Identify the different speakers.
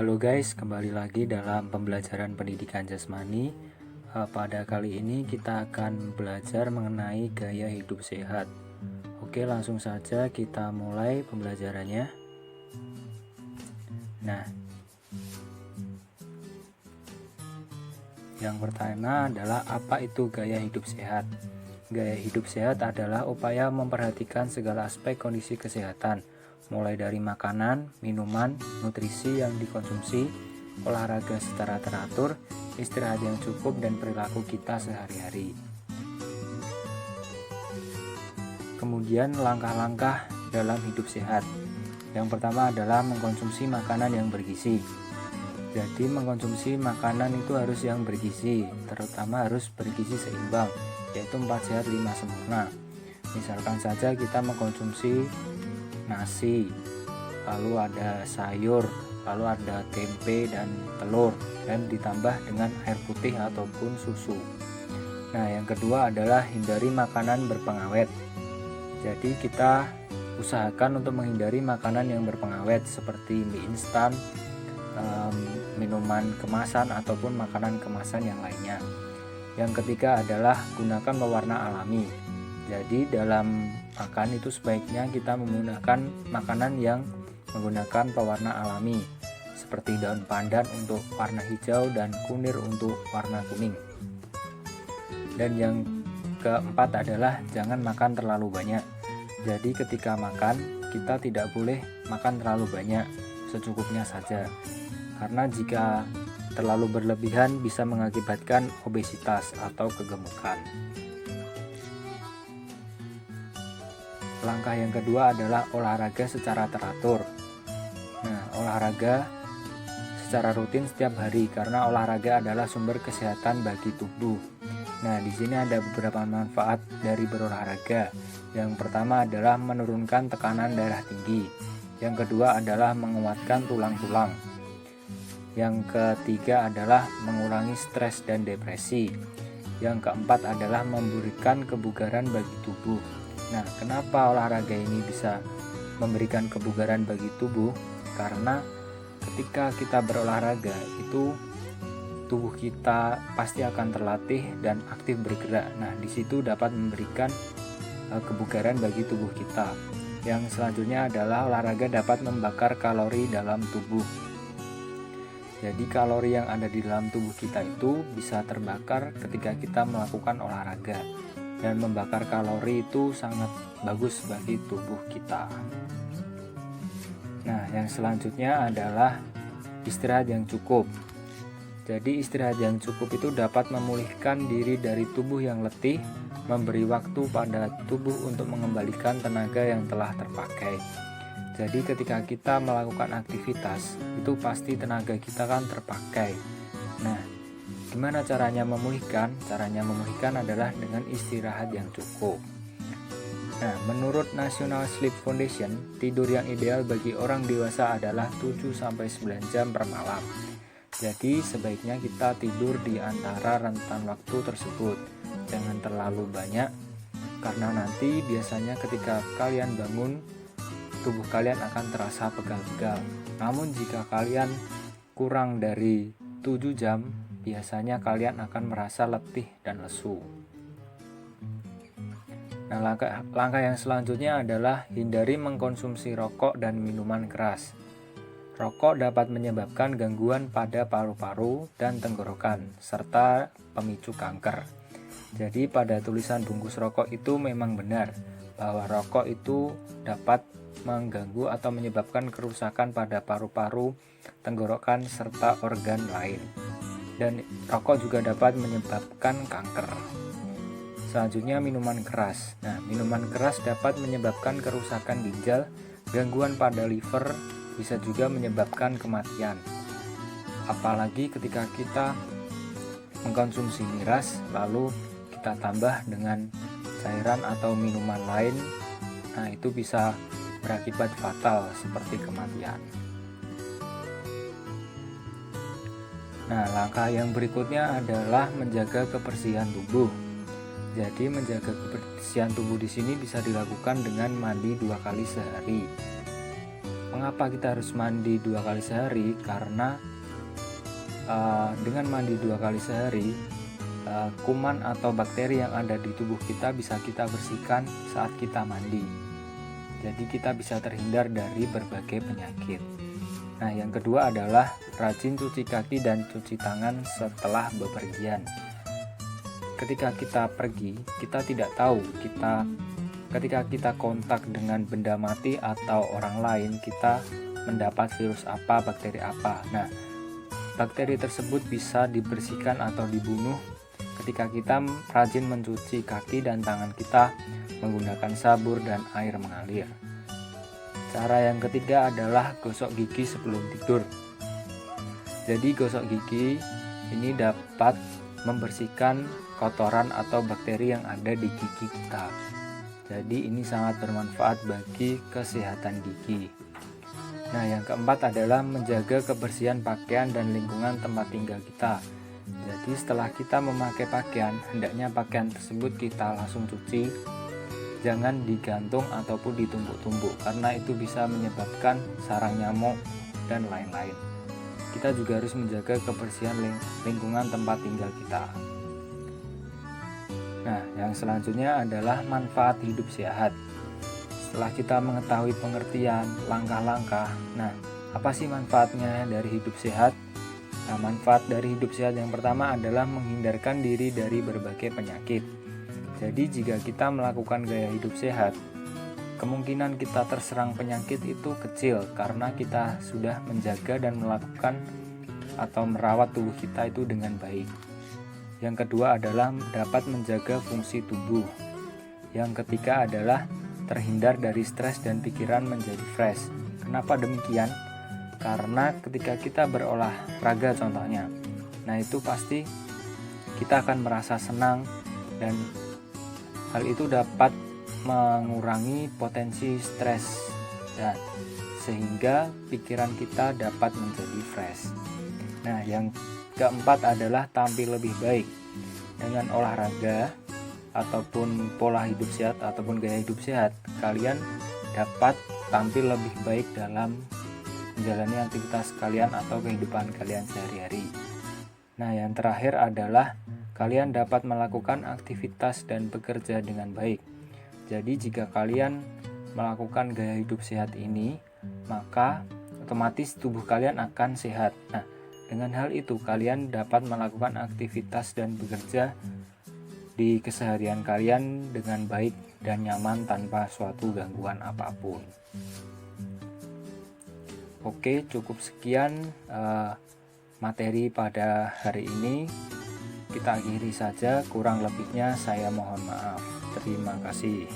Speaker 1: Halo guys, kembali lagi dalam pembelajaran pendidikan jasmani. Pada kali ini kita akan belajar mengenai gaya hidup sehat. Oke, langsung saja kita mulai pembelajarannya. Nah, yang pertama adalah apa itu gaya hidup sehat? Gaya hidup sehat adalah upaya memperhatikan segala aspek kondisi kesehatan, mulai dari makanan, minuman, nutrisi yang dikonsumsi, olahraga secara teratur, istirahat yang cukup, dan perilaku kita sehari-hari. Kemudian langkah-langkah dalam hidup sehat. Yang pertama adalah mengkonsumsi makanan yang bergizi. Jadi mengkonsumsi makanan itu harus yang bergizi, terutama harus bergizi seimbang, yaitu 4 sehat 5 sempurna. Misalkan saja kita mengkonsumsi nasi, lalu ada sayur, lalu ada tempe dan telur, dan ditambah dengan air putih ataupun susu. Nah, yang kedua adalah hindari makanan berpengawet. Jadi kita usahakan untuk menghindari makanan yang berpengawet seperti mie instan, minuman kemasan ataupun makanan kemasan yang lainnya. Yang ketiga adalah gunakan pewarna alami. Jadi dalam makan itu sebaiknya kita menggunakan makanan yang menggunakan pewarna alami seperti daun pandan untuk warna hijau dan kunir untuk warna kuning. Dan yang keempat adalah jangan makan terlalu banyak. Jadi ketika makan kita tidak boleh makan terlalu banyak, secukupnya saja. Karena jika terlalu berlebihan bisa mengakibatkan obesitas atau kegemukan. Langkah yang kedua adalah olahraga secara teratur. Nah, olahraga secara rutin setiap hari karena olahraga adalah sumber kesehatan bagi tubuh. Nah, di sini ada beberapa manfaat dari berolahraga. Yang pertama adalah menurunkan tekanan darah tinggi. Yang kedua adalah menguatkan tulang-tulang. Yang ketiga adalah mengurangi stres dan depresi. Yang keempat adalah memberikan kebugaran bagi tubuh. Nah, kenapa olahraga ini bisa memberikan kebugaran bagi tubuh? Karena ketika kita berolahraga itu tubuh kita pasti akan terlatih dan aktif bergerak. Nah, di situ dapat memberikan kebugaran bagi tubuh kita. Yang selanjutnya adalah olahraga dapat membakar kalori dalam tubuh. Jadi kalori yang ada di dalam tubuh kita itu bisa terbakar ketika kita melakukan olahraga. Dan membakar kalori itu sangat bagus bagi tubuh kita. Nah, yang selanjutnya adalah istirahat yang cukup. Jadi istirahat yang cukup itu dapat memulihkan diri dari tubuh yang letih, memberi waktu pada tubuh untuk mengembalikan tenaga yang telah terpakai. Jadi ketika kita melakukan aktivitas, itu pasti tenaga kita kan terpakai. Nah, gimana caranya memulihkan? Caranya memulihkan adalah dengan istirahat yang cukup. Nah, menurut National Sleep Foundation, tidur yang ideal bagi orang dewasa adalah 7-9 jam per malam. Jadi sebaiknya kita tidur di antara rentan waktu tersebut. Jangan terlalu banyak, karena nanti biasanya ketika kalian bangun, tubuh kalian akan terasa pegal-pegal. Namun jika kalian kurang dari 7 jam, biasanya kalian akan merasa letih dan lesu. Nah, langkah yang selanjutnya adalah hindari mengkonsumsi rokok dan minuman keras. Rokok dapat menyebabkan gangguan pada paru-paru dan tenggorokan, serta pemicu kanker. Jadi pada tulisan bungkus rokok itu memang benar bahwa rokok itu dapat mengganggu atau menyebabkan kerusakan pada paru-paru, tenggorokan, serta organ lain. Dan rokok juga dapat menyebabkan kanker. Selanjutnya minuman keras. Nah, minuman keras dapat menyebabkan kerusakan ginjal, gangguan pada liver, bisa juga menyebabkan kematian. Apalagi ketika kita mengkonsumsi miras, lalu kita tambah dengan cairan atau minuman lain, nah itu bisa berakibat fatal seperti kematian. Nah, langkah yang berikutnya adalah menjaga kebersihan tubuh. Jadi menjaga kebersihan tubuh di sini bisa dilakukan dengan mandi 2 kali sehari. Mengapa kita harus mandi 2 kali sehari? Karena dengan mandi 2 kali sehari, kuman atau bakteri yang ada di tubuh kita bisa kita bersihkan saat kita mandi. Jadi kita bisa terhindar dari berbagai penyakit. Nah, yang kedua adalah rajin cuci kaki dan cuci tangan setelah bepergian. Ketika kita pergi, kita tidak tahu ketika kita kontak dengan benda mati atau orang lain, kita mendapat virus apa, bakteri apa. Nah, bakteri tersebut bisa dibersihkan atau dibunuh ketika kita rajin mencuci kaki dan tangan kita menggunakan sabun dan air mengalir. Cara yang ketiga adalah gosok gigi sebelum tidur. Jadi gosok gigi ini dapat membersihkan kotoran atau bakteri yang ada di gigi kita. Jadi ini sangat bermanfaat bagi kesehatan gigi. Nah, yang keempat adalah menjaga kebersihan pakaian dan lingkungan tempat tinggal kita. Jadi setelah kita memakai pakaian, hendaknya pakaian tersebut kita langsung cuci. Jangan digantung ataupun ditumpuk-tumpuk, karena itu bisa menyebabkan sarang nyamuk dan lain-lain. Kita juga harus menjaga kebersihan lingkungan tempat tinggal kita. Nah, yang selanjutnya adalah manfaat hidup sehat. Setelah kita mengetahui pengertian, langkah-langkah, nah, apa sih manfaatnya dari hidup sehat? Nah, manfaat dari hidup sehat yang pertama adalah menghindarkan diri dari berbagai penyakit. Jadi, jika kita melakukan gaya hidup sehat, kemungkinan kita terserang penyakit itu kecil karena kita sudah menjaga dan melakukan atau merawat tubuh kita itu dengan baik. Yang kedua adalah dapat menjaga fungsi tubuh. Yang ketiga adalah terhindar dari stres dan pikiran menjadi fresh. Kenapa demikian? Karena ketika kita berolahraga contohnya, nah itu pasti kita akan merasa senang dan hal itu dapat mengurangi potensi stres dan sehingga pikiran kita dapat menjadi fresh. Nah, yang keempat adalah tampil lebih baik. Dengan olahraga ataupun pola hidup sehat ataupun gaya hidup sehat, kalian dapat tampil lebih baik dalam menjalani aktivitas kalian atau kehidupan kalian sehari-hari. Nah, yang terakhir adalah kalian dapat melakukan aktivitas dan bekerja dengan baik. Jadi jika kalian melakukan gaya hidup sehat ini, maka otomatis tubuh kalian akan sehat. Nah, dengan hal itu kalian dapat melakukan aktivitas dan bekerja di keseharian kalian dengan baik dan nyaman tanpa suatu gangguan apapun. Oke, cukup sekian materi pada hari ini. Kita akhiri saja, kurang lebihnya saya mohon maaf. Terima kasih.